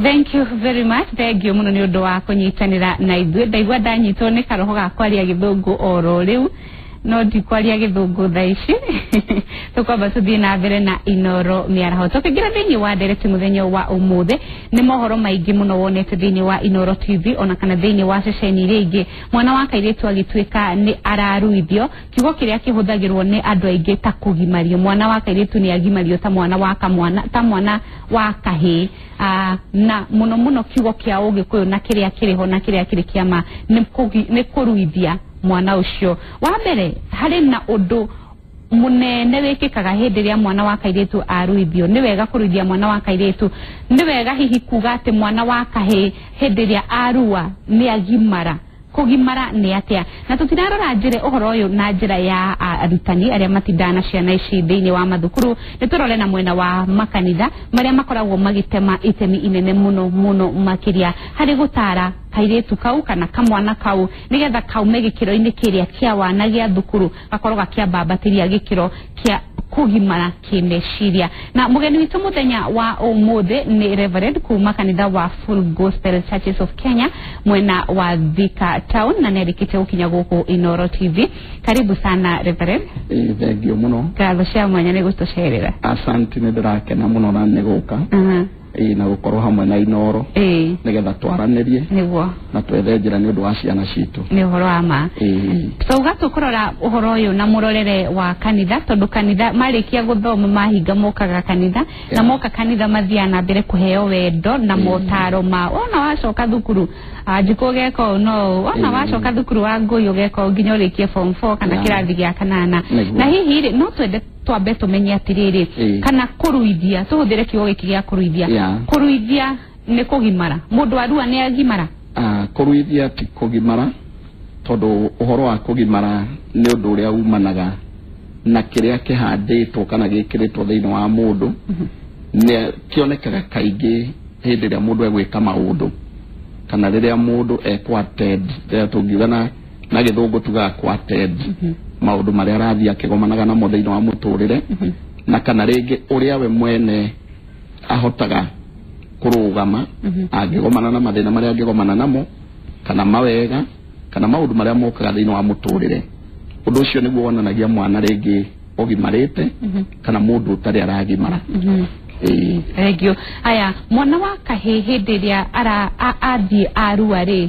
Thank you very much. Thank you muno ni undu wa kunyitanira na ithuĩ. Ndaigua ndanyitwo nĩ karoho ga kwaria gĩthũngũ oro rĩu. No ndi kwaria gĩthũngũ thaa ici. Tukwamba tuthie na mbere na Inoro Mĩaraho. Tukigira thĩinĩ wa ndereti mũthenya wa ũmũthĩ nĩ mohoro maingĩ mũno wonete thĩinĩ wa Inoro TV ona kana thĩinĩ wa ceceni iria ingĩ. Mwana wa kairĩtu agĩtuĩka nĩ araruithio, kiugo kĩrĩa kĩhũthagĩrwo nĩ andũ aingĩ ta kũgimario. Mwana wa kairĩtu nĩ agimario ta mwana wa kahĩĩ. Na muno kiugo kĩa Ũgĩkũyũ na kĩrĩa kĩrĩho na kĩrĩa kĩrĩ kĩama nĩ kũruithia mwana ucio. Wa mbere harĩ na undu munene wĩkĩkaga hĩndĩ ĩrĩa mwana wa kairĩtu aruithio. Nĩ wega kũruithia mwana wa kairĩtu. Nĩ wega hihi kuga atĩ mwana wa kahĩĩ hĩndĩ ĩrĩa arua nĩ agimara. Kugimara nĩ atĩa? Na tutirarora njĩra ũhoro ũyũ na njĩra ya arutani arĩa matindana ciana ici thĩinĩ wa mathukuru. Nĩ tũrore na mwena wa makanitha marĩa makoragwo magĩtema itemi inene mũno makĩria harĩ gũtara kairĩtu kau kana kamwana kau nĩgetha kaume gĩkĩro-inĩ kĩrĩa kĩa wana gĩa thukuru gakorwo gakĩambambatĩria gĩkĩro kĩa kugimara kĩmeciria. Na mũgeni witũ mũthenya wa ũmũthĩ nĩ Reverend kuma kanitha wa Full Gospel Churches of Kenya mwena wa Thika Town na nĩarĩkĩte gũkinya gũkũ Inoro TV. Karibu sana Reverend. Thank you muno. Ngatho cia mwanya nĩ gũtũcerera. Asante nĩ ndĩrakena mũno na nĩ gũka. Na gũkorwo hamwe na Inoro nĩgetha twaranĩrie nĩguo na twethe njĩra nĩ ũndũ wa ciana citũ. Nĩ ũhoro wa ma. Sauga tũkũrora ũhoro ũyũ na mũrorere wa kanitha tondũ kanitha marĩkia gũthoma mahinga mokaga kanitha na moka kanitha mathiaga na mbere kũheo wendo na motaro ma ona wacoka thukuru njiko geko no ona wacoka thukuru wa Ngũi ũgeka nginya ũrĩkie form 4 kana kĩrathi gĩa kanana. Na hihi no twende twambe tumenye atiriri kana kuruithia tuhũthĩre kiugo gĩkĩ gĩa kuruithia. Kuruithia nĩ kũgimara. Mũndũ arua nĩ agimara. Kuruithia ti kũgimara tondũ ũhoro wa kũgimara nĩ ũndũ ũrĩa umanaga na kĩrĩa kĩhandĩtwo kana gĩkĩrĩtwo thĩinĩ wa mũndũ. Nĩ kĩonekaga kaingĩ hĩndĩ ĩrĩa mũndũ egwĩka maũndũ kana rĩrĩa mũndũ quoted rĩrĩa tũngiuga na gĩthũngũ tugaga quoted maũndũ marĩa arathiĩ akĩgomanaga namo thĩinĩ wa mũtũrĩre na kana rĩngĩ ũrĩa we mwene ahotaga kũrũgama angĩgomana na mathĩna marĩa angĩgomana namo kana mawega kana maũndũ marĩa mokaga thĩinĩ wa mũtũrĩre. Ũndũ ũcio nĩguo wonanagia mwana rĩngĩ ũgimarĩte kana mũndũ ũtarĩ aragimara. Regio aya mwana wa kahĩĩ hĩndĩ ĩrĩa athiĩ arua rĩ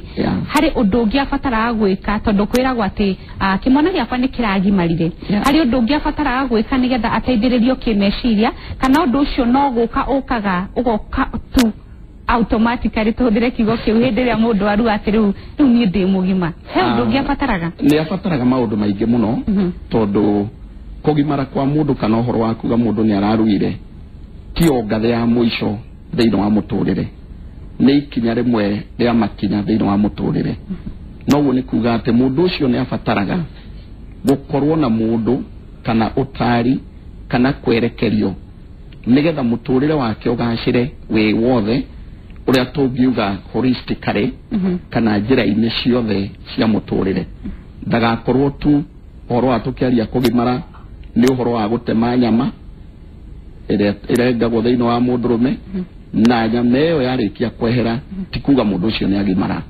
harĩ ũndũ ũngĩ abataraga gwĩka tondũ kwĩragwo atĩ kĩmwana gĩakwa nĩ kĩragimarire. Harĩ ũndũ ũngĩ abataraga gwĩka nĩgetha ateithĩrĩrio kĩmeciria kana ũndũ ũcio no gũka ũgoka tu automatically tuhũthĩre kiugo kĩu hĩndĩ ĩrĩa mũndũ arua atĩ rĩu niĩ ndĩ mũgima. He ũndũ ũngĩ abataraga? Nĩ abataraga maũndũ maingĩ mũno tondũ kũgimara kwa mũndũ kana ũhoro wa kuga mũndũ nĩ araruire tio ngathe ya mũico thĩinĩ wa mũtũrĩre. Nĩ ikinya rĩmwe rĩa makinya thĩinĩ wa mũtũrĩre. Noguo nĩ kuga atĩ mũndũ ũcio nĩ abataraga gũkorwo na mũndũ kana ũtari kana kwerekerio nĩgetha mũtũrĩre wake ũgacĩre wĩ wothe ũrĩa tũngiuga holistically kana njĩra-inĩ ciothe cia mũtũrĩre. Ndagakorwo tu ũhoro wa tũkĩaria kũgimara nĩ ũhoro wa gũtema nyama ĩrengagwo thĩinĩ wa mũndũrũme na nyama ĩyo yarĩkia kwehera ti kuga mũndũ ũcio nĩ agimara.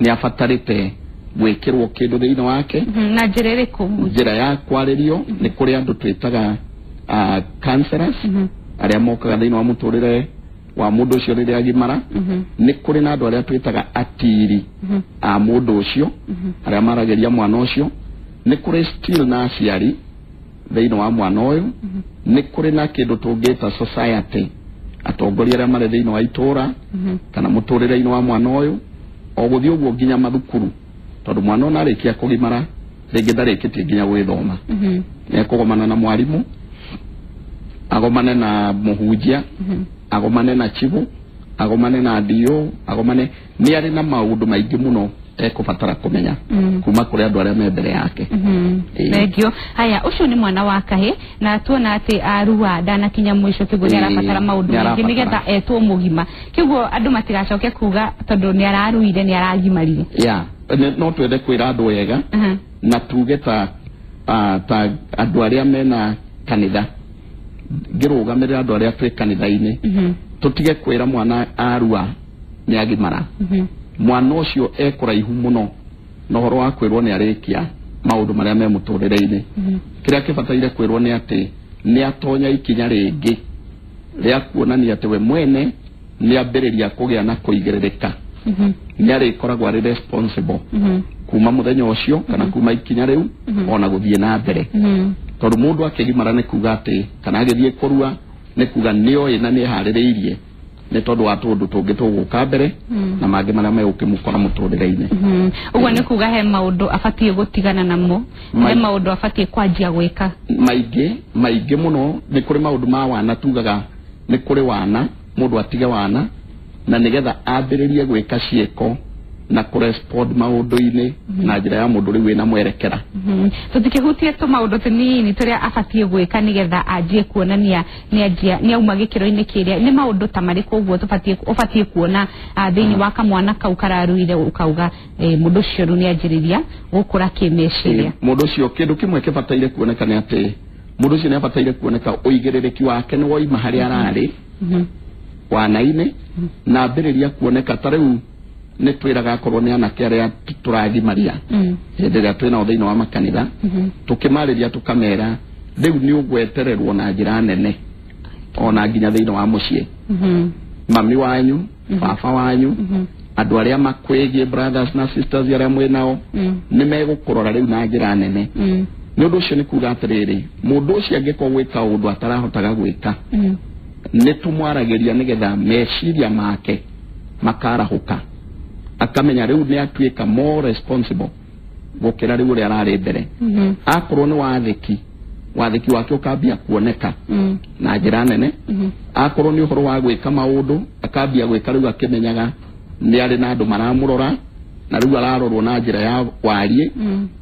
Nĩ abatarĩte gwĩkĩrwo kĩndũ thĩinĩ wake. Na njĩra ĩrĩkũ? Njĩra ya kwarĩrio nĩ kũrĩ andũ twĩtaga counselors arĩa mokaga thĩinĩ wa mũtũrĩre wa mũndũ ũcio rĩrĩa agimara. Nĩ kũrĩ na andũ arĩa twĩtaga atiri a mũndũ ũcio arĩa marageria mwana ũcio. Nĩ kũrĩ still na aciari thĩinĩ wa mwana ũyũ. Nĩ kũrĩ na kĩndũ tũngĩta society atongoria arĩa marĩ thĩinĩ wa itũũra kana mũtũrĩre-inĩ wa mwana ũyũ o gũthiĩ ũguo nginya mathukuru tondũ mwana ona arĩkia kũgimara rĩngĩ ndarĩkĩtie nginya gwĩthoma. Nĩ ekũgomana na mwarimũ, agomane na mũhunjia, agomane na chibu, agomane na dio, agomane nĩ arĩ na maũndũ maingĩ mũno ekũbatara kũmenya kuma kũrĩ andũ arĩa me mbere yake. Regio haya ũcio nĩ mwana wa kahĩĩ na tuona atĩ arua ndanakinya mũico kĩguo nĩ arabatara maũndũ maingĩ nĩgetha etwo mũgima. Kĩguo andũ matigacoke kuga tondũ nĩ araruire nĩ aragimarire. No twende kwĩra andũ wega na tuge ta andũ arĩa mena kanitha ngĩrũgamĩrĩra andũ arĩa twĩ kanitha-inĩ tutige kwira mwana arua ni agimara mwana ucio ekuraihu muno no horo wa kwirwo ni arikia maundu maria me muturire-ini kiria kibataire kwirwo ni ati ni atonya ikinya ringi ria kuonania ati we mwene ni ambiriria kugia na kuigiririka ni arikoragwo ari responsible kuma muthenya ucio kana kuma ikinya riu ona guthie na mbere tondu mundu akigimara ni kuga ati kana agithie kurua ni kuga niyo ina ni haririirie ni tondu wa tundu tungi tuguka mbere na mangi maria megukimukora muturire-ini uguo ni kuga he maundu abatie gutigana namo he maundu abatie kwanjia gwika maingi muno ni kuri maundu ma wana tugaga ni kuri wana mundu atiga wana na nigetha ambiririe gwika cieko na correspond maundu-ini na njira ya mundu riu ina mwerekera tutikihutie tu maundu tunini turia abatie gwika nigetha anjie kuonania ni auma gikiro-ini kiria ni maundu ta mariku uguo ubatie kuona thiini wa kamwana kau kararuire ukauga mundu ucio ru ni anjiriria gukura kimeciria mundu ucio kindu kimwe kibataire kuoneka ni ati mundu ucio ni abataire kuoneka uigiririki wake ni woima hari arari wana-ini na ambiriria kuoneka tariu ni twiraga korwo ni anake aria turagimaria hindi ria twina thiini wa makanitha tukimariria tukamera riu ni ugwetererwo na njira nene ona nginya thiini wa mucii mami wanyu baba wanyu andu aria makwigie brothers na sisters aria mwinao ni megukurora riu na njira nene ni undu ucio ni kuga atiriri mundu ucio angiko gwika undu atarahotaga gwika ni tumwaragiria nigetha meciria make makarahuka akamenya riu ni atuika more responsible gukira riu ria arari mbere akorwo ni wathiki wake ukambia kuoneka na njira nene akorwo ni uhoro wa gwika maundu akambia gwika riu akimenyaga ni ari na andu maramurora na riu ararorwo na njira ya warie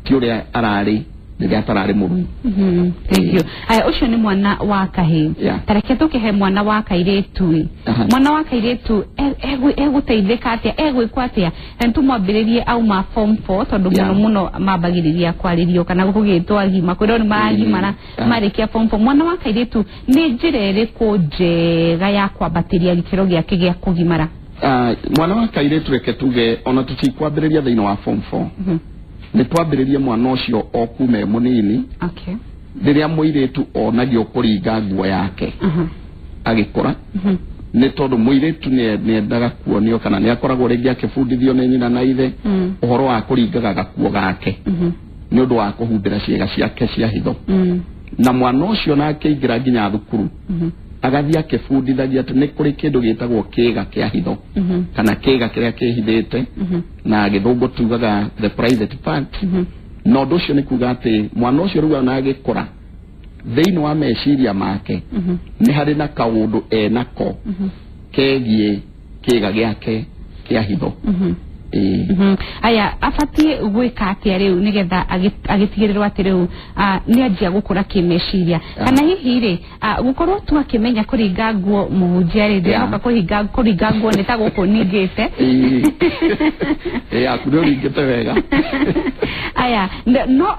ti uria arari riria atarari muru thank you aya ucio ni mwana wa kahi tareke tukihe mwana wa kairetu mwana wa kairetu eguteithika atia egwikwa atia ntumwambiririe auma form 4 tondu muno mambagiriria kwaririo kana gugitwa agima kwiro ni maragimara marikia form 4 mwana wa kairetu ni njira iriku njega ya kwambatiria gikiro giake gia kugimara mwana wa kairetu reke tuge ona tutikwambiriria thiini wa form 4 ni twambiririe mwana ucio okume munini riria muiritu onagio kuringa nguo yake agikura ni tondu muiritu ni endaga kuonio kana ni akoragwo ringi akibundithio ni nyina na ithe uhoro wa kuringaga gakuo gake ni undu wa kuhumbira ciega ciake cia hitho na mwana ucio nake ingira nginya thukuru agathie akibundithagia ati ni kuri kindu gitagwo kiga kia hitho kana kiga kiria kihithite na githungu tugaga the private part no undu ucio ni kuga ati mwana ucio riu ona agikura thiini wa meciria make ni hari na kaundu enako kegie kiga giake kia hitho aya abatie gwika atia riu nigetha agitigirirwa ati riu ni anjia gukura kimeciria kana hihi ri gukorwo tu akimenya kuringa nguo muhunjia ri ndoka kuringa nguo ni ta guku ningite akurio ringite wega aya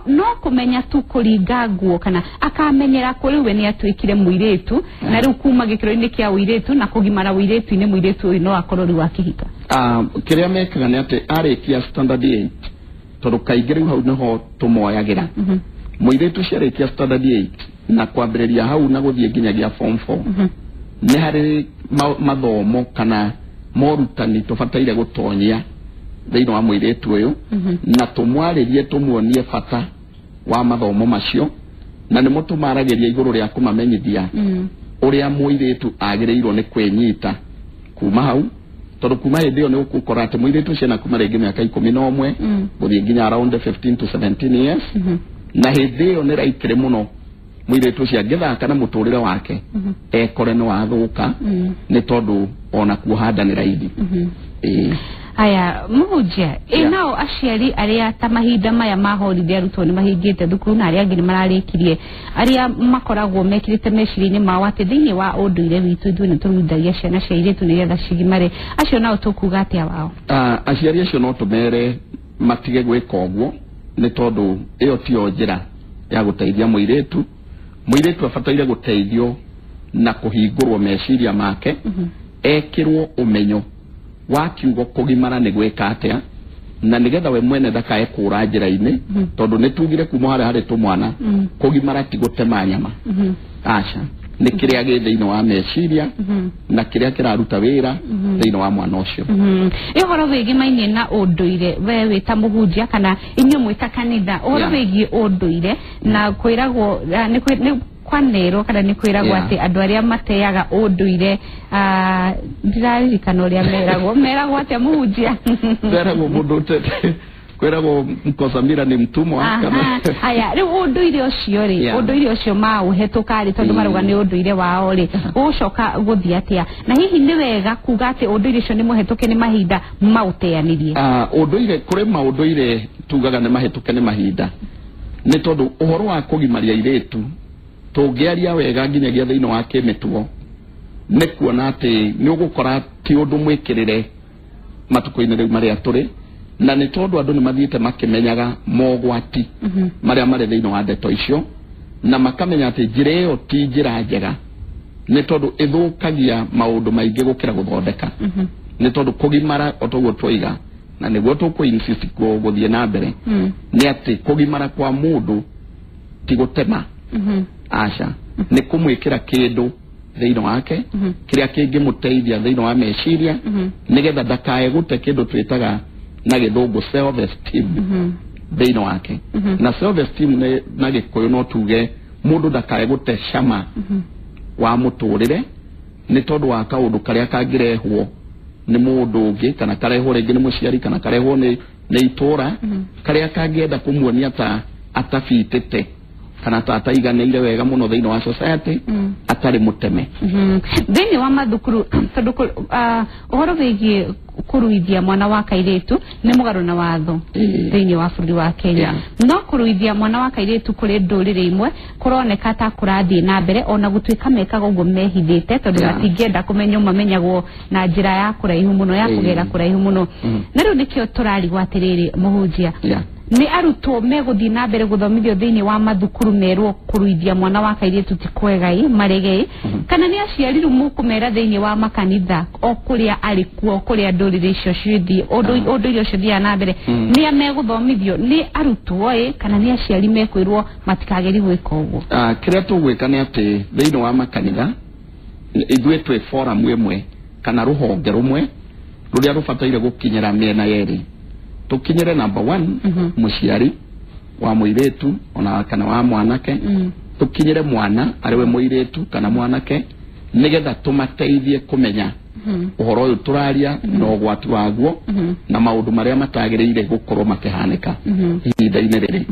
no kumenya tu kuringa nguo kana akamenyera kuri we ni atwikire muiretu na riu kuma gikiro-ini kia uiretu na kugimara uiretu-ini muiretu no akorwo riu akihika kiria mekaga ni ati arikia standard 8 tondu kaingĩ rĩu hau niho tũmoyagira muiretu ciarĩkia standard 8 na kwambĩrĩria hau na gũthiĩ nginyagia form 4 nĩ harĩ mathomo kana morutani tũbataire gũtonyia thĩinĩ wa muiretu ũyũ na tũmwarĩrie tũmuonie bata wa mathomo macio na nĩmo tũmaragĩria igũrũ rĩa kũmamenyithia ũrĩa muiretu agĩrĩirwo nĩ kwĩnyita kuma hau tondu kuma hindi yo ni ukukora ati muiretu ciana kuma ringi miaka 11 guthie nginya around 15 to 17 years na hindi yo ni raikire muno muiretu cia ngithaka na muturire wake ekore no wathuka ni tondu ona kuhanda ni raidi aya muhunjia nao aciari aria ta mahinda maya ma holiday arutwo ni mahingite thukuru na aria angĩ mararikirie aria makoragwo mekirite meciria-ini mao ati thiini wa unduire witu ithuĩ ni turuthagia ciana cia airĩtu nigetha cigimare acio nao tukuga atia wao aciari acio no tumere matige gwika ũguo ni tondu iyo tio njira ya guteithia muiretu abataire guteithio na kuhingurwo meciria make ekirwo umenyo wa kiugo kugimara ni gwika atia na nigetha we mwene ndakae kura njira-ini tondu nitugire kuma hari tumwana kugimara ti gutema nyama aca ni kiria gi thiini wa meciria na kiria kiraruta wira thiini wa mwana ucio ihoro wigi mainie na unduire we wita muhunjia kana inyu mwita kanitha uhoro wigi unduire na kwiragwo ni kwanero kana ni kwiragwo ati andu aria mateaga unduire ndirarikana uria meragwo ati muhunjia meragwo mundu tete kwiragwo Mkosamira ni mtumwa kana aya ri unduire ucio ri unduire ucio ma uhetuka ri tondu maruga ni unduire wao ri ucoka guthia atia na hihi ni wega kuga ati unduire ucio ni muhetuke ni mahinda mauteanirie unduire kuri maunduire tugaga ni mahetuke ni mahinda ni tondu uhoro wa kugimaria iretu tungiaria wega nginyagia thiini wa kimituo ni kuona ati ni ugukora ti undu mwikirire matuko-ini riu maria turi na ni tondu andu ni mathiite makimenyaga mogwati maria mari thiini wa ndeto icio na makamenya ati njira iyo ti njira njega ni tondu ithukagia maundu maingi gukira guthondeka ni tondu kugimara otoguo twiga na niguo tuku insist guthie na mbere ni ati kugimara kwa mundu ti gutema aca ni kumwikira kindu thiini wake kiria kingimuteithia thiini wa meciria nigetha ndakae gute kindu twitaga na githungu self esteem thiini wake na self esteem na gikuyu no tuge mundu ndakae gute cama wa muturire ni tondu wa kaundu karia kangirehwo ni mundu ungi kana karehwo ringi ni muciari kana karehwo ni itura karia kangienda kumuonia ta atafitete kana tataiganire wega muno thiini wa society atari muteme thiini wa mathukuru tondu uhoro wigie kuruithia mwana wa kairetu ni mugaru na watho thiini wa bururi wa Kenya no kuruithia mwana wa kairetu kuri ndurire imwe kuroneka ta kurathie na mbere ona gutuika mekaga uguo mehithite tondu matingienda kumenyo mamenyagwo na njira ya kuraihu muno ya kugera kuraihu muno na riu nikio turarigwa atiriri muhunjia ni arutwo meguthii na mbere guthomithio thiini wa mathukuru merwo kuruithia mwana wa kairetu ti kwegai maregei kana ni aciari mukumera thiini wa makanitha o kuria arikuo kuria ndurire icio cithi unduire ucio thia na mbere ni ameguthomithio ni arutwo kana ni aciari mekwirwo matikageri gwika uguo kiria tugwika ni ati thiini wa makanitha ithuĩ twi forum imwe kana ruhonge rumwe ruria rubataire gukinyira miena yeri tukinyire number 1 muciari wa muiretu ona kana wa mwanake tukinyire mwana ariwe muiretu kana mwanake nigetha tumateithie kumenya uhoro uyu turaria no gwati waguo na maundu maria matagiriire gukorwo makihanika ihinda-ini riri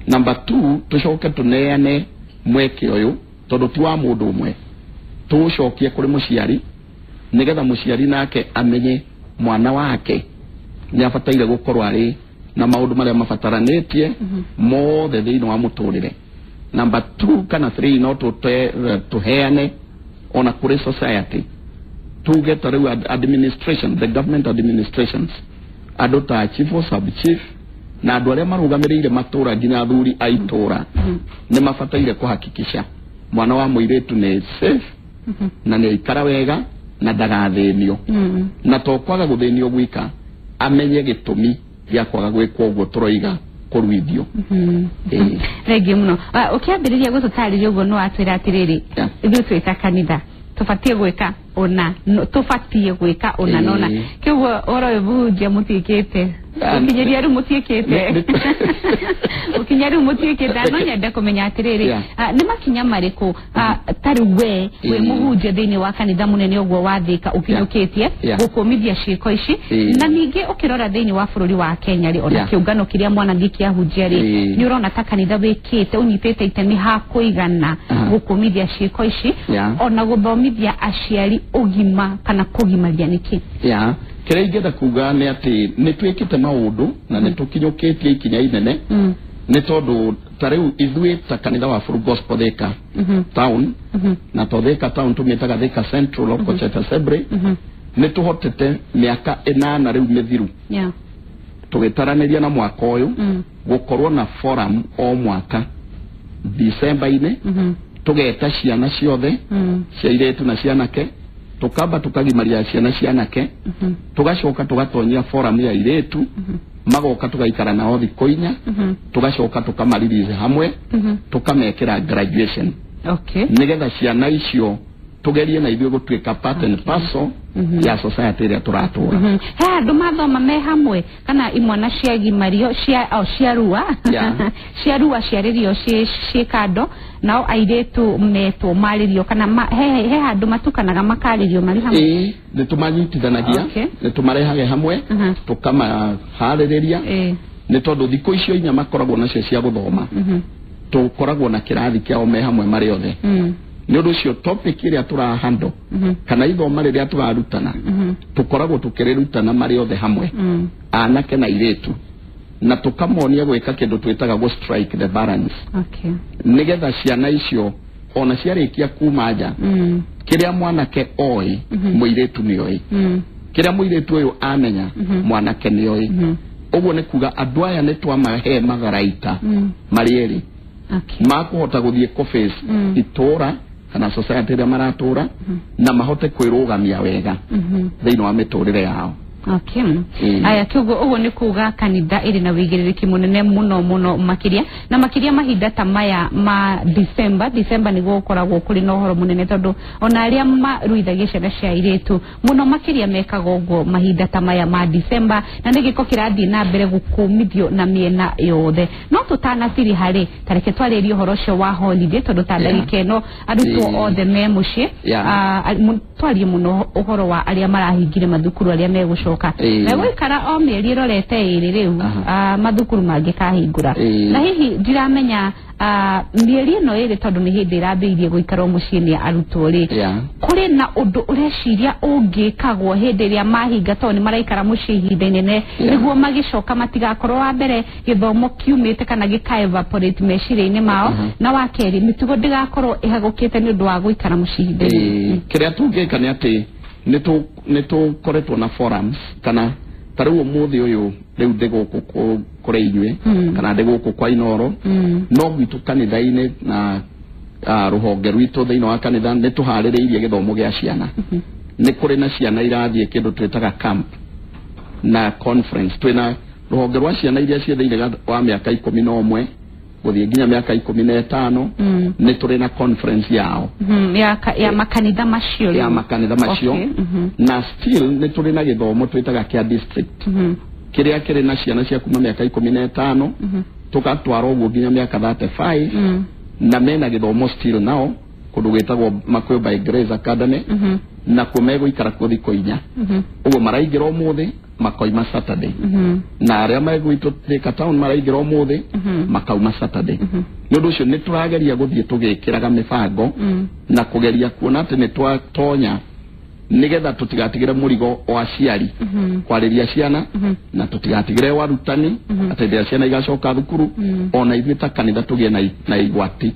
number 2 tucoke tuneane mweke uyu tondu ti wa mundu umwe tucokie kuri muciari nigetha muciari nake amenye mwana wake ni afataire gukorwo ari na maundu maria mafataranitie mothe thiini wa muturire number 2 kana 3 no tuheane ona kuri society tuge tariu administration the government administrations andu ta chief or sub chief na andu aria marugamirire matura nginya athuri aitura ni mafataire kuhakikisha mwana wa muiretu ni safe na ni ikara wega na ndagathinio na to kwaga guthinio gwika amenye gitumi gya kwaga gwikwo uguo turoiga kuruithio regi muno ukiambiriria gututariria uguo no atwira atiriri ithu twita kanitha tufatie gwika ona tufatie gwika ona nona kiugo oro buhunjia mutikite ukinyeria ru mutikite ukinyeria mutikite no nyenda kumenya atiriri ni makinya mariku tari we muhunjia thiini wa kanitha munene uguo wathika ukinyukitie gukumithia ciiko ici na ningi ukirora thiini wa bururi wa Kenya ri ona kiungano kiria mwana ngiki ahunjia ri ni urona ta kanitha wikite unyitite itemi ha kuigana gukumithia ciiko ici ona guthomithia aciari ugima kana kugimaria niki kiria ingenda kuga ni ati ni twikite maundu na ni tukinyukitie ikinya inene ni tondu tariu ithuĩ ta kanitha wa Full Gospel Thika town na to Thika town tumitaga Thika Central Local Church Assembly ni tuhotete miaka 8 riu mithiru tugitaraniria na mwaka uyu gukorwo na forum o mwaka December-ini tugeta ciana ciothe cia iretu na cianake tukamba tukagimaria ciana cianake tugacoka tugatonyia forum ya iretu magoka tugaikara nao thikũ inya tugacoka tukamaririze hamwe tukamekera graduation nigetha ciana icio tugerie na ithuĩ gũtuĩka part and parcel ya society ĩrĩa tũratũra he andũ mathoma me hamwe kana imwana ciagimario ciarua ciarua ciarĩrio ciĩ kando nao airĩtu metwo marĩrio kana he andũ matukanaga makarĩrio marĩ hamwe nĩ tũmanyitithanagia nĩ tũmarehage hamwe tũkamaharĩrĩria nĩ tondũ thikũ icio inya makoragwo nacio cia gũthoma tũkoragwo na kĩrathi kĩao me hamwe marĩ othe nĩ ũndũ ũcio topic ĩrĩa tũrahandle kana ithoma rĩrĩa tũrarutana tũkoragwo tũkĩrĩrutana marĩ othe hamwe anake na airĩtu na tũkamonia gwĩka kĩndũ twĩtaga go strike the balance nigetha ciana icio ona ciarĩkia kuma nja kĩrĩa mwanake oĩ mũirĩtu nĩoĩ kĩrĩa mũirĩtu ũyũ amenya mwanake nĩoĩ ũguo nĩ kuga andũ aya nĩ twamahe magaraita marĩ erĩ makuhota gũthiĩ kũface itũra kana society ĩrĩa maratũra na mahote kwĩrũgamia wega thĩinĩ wa mĩtũrĩre yao aya kĩugo ũguo nĩ kuga kanitha ĩrĩ na wĩigĩrĩrĩki mũnene mũno makĩria na makĩria mahinda ta maya ma December nĩguo ũkoragwo kũrĩ na ũhoro mũnene tondũ ona arĩa maruithagia ciana cia airĩtu mũno makĩria mekaga ũguo mahinda ta maya ma December na nĩ gĩko kĩrathiĩ na mbere gũkũmithio na mĩena yothe no tũtanaciri harĩ tareke twarĩrie ũhoro ũcio wa holiday tondũ ta ndagĩka ĩno arutwo othe me mũciĩ twarie mũno ũhoro wa arĩa marahingire mathukuru arĩa megũcoka na gwĩkara o mĩeri ĩrorete ĩrĩ rĩu mathukuru mangĩkahingũra na hihi ndiramenya mĩeri ĩno ĩrĩ tondũ nĩ hĩndĩ ĩrambĩrĩirie gũikara mũciĩ nĩ arutwo rĩ kũrĩ na ũndũ ũreciria ũngĩkagwo hĩndĩ ĩrĩa mahinga tondũ nĩ maraikara mũciĩ ihinda inene nĩguo magĩcoka matigakorwo wa mbere gĩthomo kiumĩte kana gĩka evaporate meciria-inĩ mao na wa kerĩ mĩtugo ndĩgakorwo ĩhagũkĩte nĩ ũndũ wa gũikara mũciĩ ihinda inene kĩrĩa tũngĩka nĩ atĩ nĩ tũkoretwo na forums kana tarĩu ũmũthĩ ũyũ rĩu ndĩgũkũ kũrĩ inyuĩ kana ndĩgũkũ kwa Inoro no gwitũ kanitha-inĩ na rũhonge rwitũ thĩinĩ wa kanitha nĩ tũharĩrĩirie gĩthomo gĩa ciana nĩ kũrĩ na ciana irathiĩ kĩndũ twĩtaga camp na conference twĩna rũhonge rwa ciana iria ciĩ thĩinĩ wa mĩaka 11 gũthiĩ nginya mĩaka 15 nĩ tũrĩ na conference yao ya makanitha macio na still nĩ tũrĩ na gĩthomo twĩtaga kĩa district kĩrĩa kĩrĩ na ciana cia kuma mĩaka 15 tũgatwara ũguo nginya mĩaka 35 na mena gĩthomo still nao kũndũ gwĩtagwo Makuyu by Grace Academy na kuo megũikara kuo thikũ inya ũguo maraingĩra ũmũthĩ makoima Saturday na arĩa megwitũ Thika Town maraingĩra ũmũthĩ makauma Saturday nĩ ũndũ ũcio nĩ tũrageria gũthiĩ tũgĩkĩraga mĩbango na kũgeria kuona atĩ nĩ twatonya nigetha tũtigatigĩre mũrigo wa aciari kwarĩria ciana na tũtigatigĩre warutani atĩ rĩrĩa ciana igacoka thukuru ona ithuĩ ta kanitha tũgĩe na igwati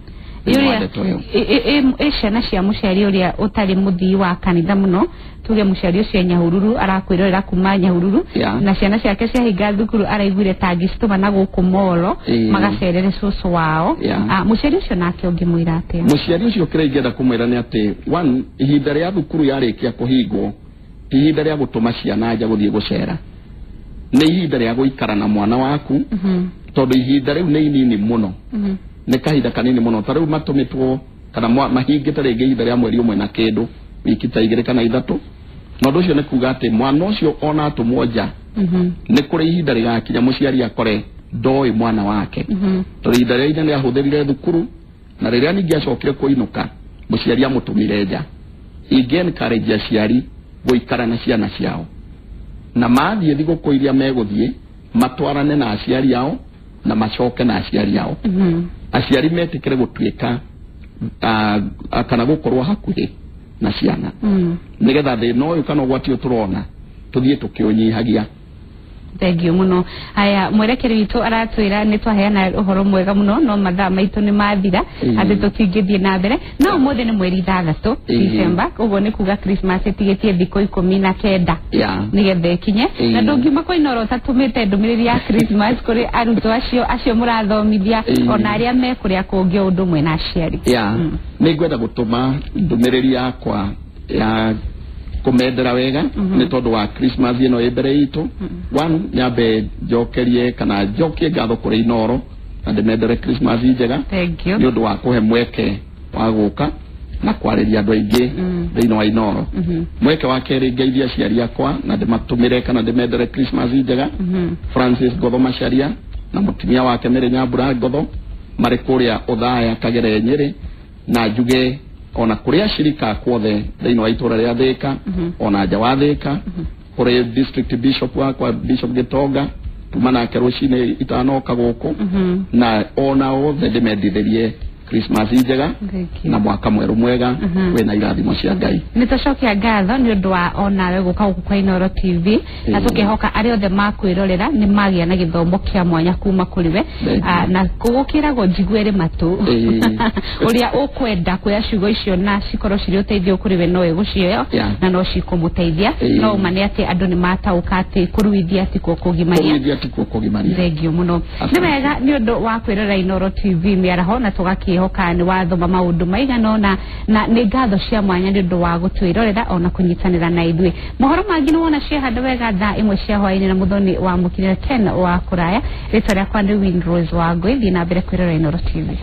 ciana cia mũciari ũrĩa ũtarĩ mũthii wa kanitha mũno tuge mũciari ũcio Nyahururu arakwĩrorera kuma Nyahururu na ciana ciake ciahinga thukuru araiguire ta angĩcitũma na gũkũ Molo magacerere cũcũ wao mũciari ũcio nake ũngĩmwĩra atĩa mũciari ũcio kĩrĩa ingĩenda kũmwĩra nĩ atĩ one ihinda rĩa thukuru yarĩkia kũhingwo ti ihinda rĩa gũtũma ciana nja gũthiĩ gũcera nĩ ihinda rĩa gũikara na mwana waku tondũ ihinda rĩu nĩ inini mũno nĩ kahinda kanini mũno tarĩu matũmĩtwo kana mahingĩte rĩngĩ ihinda rĩa mweri ũmwe na kĩndũ wiki ta 2 kana 3 na ũndũ ũcio nĩ kuga atĩ mwana ũcio ona atũmwo nja nĩ kũrĩ ihinda rĩgakinya mũciari akore ndoĩ mwana wake tondũ ihinda rĩa inene ahũthĩrire thukuru na rĩrĩa ningĩ acokire kũinũka mũciari amũtũmire nja ingĩ-encourage aciari gũikara na ciana ciao na mathiĩ thigũkũ iria megũthiĩ matwarane na aciari ao na macoke na aciari ao aciari metĩkĩre gũtuĩka kana gũkorwo hakuhĩ na ciana nigetha thĩna ũyũ kana ũgwati tũrona tũthiĩ tũkĩũnyihagia Thengiũ mũno aya mwerekeri witũ aratwĩra nĩ twaheana ũhoro mwega mũno no mathaa maitũ nĩ mathira atĩ tũtingĩthiĩ na mbere no ũmũthĩ nĩ mweri 6 December ũguo nĩ kuga Christmas ĩtigĩtie thikũ 19 nĩgetha ĩkinye na ndũngiuma kwa Inoro tatũmĩte ndũmĩrĩri ya Christmas kũrĩ arutwo acio mũrathomithia ona arĩa me kũrĩa kũngĩ ũndũ ũmwe na aciari nĩ ngwenda gũtũma ndũmĩrĩri yakwa ya kumendera wega ni tondu wa Christmas ino ibere itu one nyabe jokerie kana jokie gatho kuri Inoro na ndimendere Christmas njega ni undu wa kuhe mweke wa guka na kwariria andu aingi thiini wa Inoro mweke wa keri ngeithia ciari akwa na ndimatumire kana ndimendere Christmas njega Francis Gotho Macharia na mutumia wake Mary Nyambura Gotho mari kuria Uthaya Kagere Nyeri na njuge ona kuria shirika kwothe thiini wa itura ria Thika ona nja wa Thika kuri district bishop wakwa Bishop Gitonga tumana keroshine itanoka guku na ona othe ndimendithirie Christmas njega na mwaka mweru mwega wena irathimo cia Ngai. Nitacokia ngatho ni undu wa onawe guka guku kwa Inoro TV na tukihoka ari othe makwirorera ni magia na githomo kia mwanya kuma kuriwe na kugukirago njiguere matu uria ukwenda kuya ciugo icio na cikoro ciri uteithio kuriwe no egucio na no cikumuteithia no mane ati andu ni matauka ati kuruithia ati kugimania thengio muno ni wega ni undu wa kwirora Inoro TV miaraho na tugaki hokani wathoma maundu maigana na ni ngatho cia mwanya ni ndu wa gutwirorera ona kunyitanira na ithui mohoro mangi no ona cia handu wega thaa imwe cia hwaini na muthoni wa mukirira 10 wa kuraya ritwa rya kwa Windrose wa Ngui thina mbere kwirora Inoro TV.